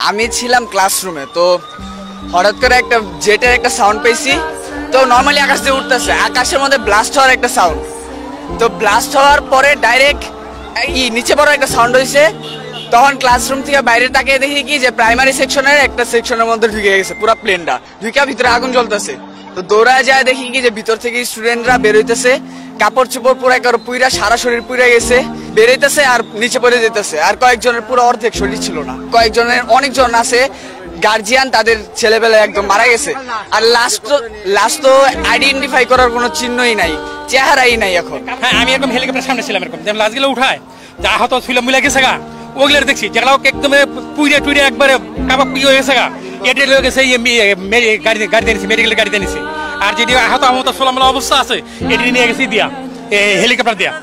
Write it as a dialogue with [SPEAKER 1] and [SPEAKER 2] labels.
[SPEAKER 1] আমি ছিলাম ক্লাসরুমে, তো হঠাৎ করে একটা জেটের একটা সাউন্ড পেয়েছি। তো নর্মালি আকাশ দিয়ে উঠতেছে, আকাশের মধ্যে ব্লাস্ট হওয়ার একটা সাউন্ড। তো ব্লাস্ট হওয়ার পরে ডাইরেক্ট নিচে বড় একটা সাউন্ড হয়েছে। তখন ক্লাসরুম থেকে বাইরে তাকিয়ে দেখি কি যে প্রাইমারি সেকশনের একটা সেকশনের মধ্যে ঢুকে গেছে পুরো প্লেনটা, ঢুকে ভিতরে আগুন জ্বলতেছে। তো দৌড়ায় যায় দেখি কি যে ভিতর থেকে স্টুডেন্টরা বের হইতেছে, কাপড় চোপড় পুরো একেবারে পুইরা, সারা শরীর পুইরা গেছে, বেরোইতেছে আর নিচে পড়ে যেতেছে। আর কয়েকজনের পুরো অর্ধেক শরীর ছিল না, কয়েকজনের অনেকজন আছে গার্জিয়ান, তাদের ছেলেবেলা একদম মারা গেছে। আর লাস্ট তো আইডেন্টিফাই করার কোনো চিহ্নই নাই, চেহারাই নাই এখন।
[SPEAKER 2] হ্যাঁ, আমি এরকম হেলিকপ্টার সামনে ছিলাম, এরকম যেমন লাশগুলো উঠায় যা আহত ছিল মিলে গেছে গা, ওগুলো দেখছি যেগুলো একদম পুইরে টুইরে একবারে কাবাব হয়ে গেছে গা, এটা লয়ে গেছে গাড়িতে নিছে, মেডিকেলের গাড়িতে নিছে। আর যেটি আহত সোলামলা অবস্থা আছে এটি নিয়ে গেছি দিয়া হেলিকপ্টার দিয়া।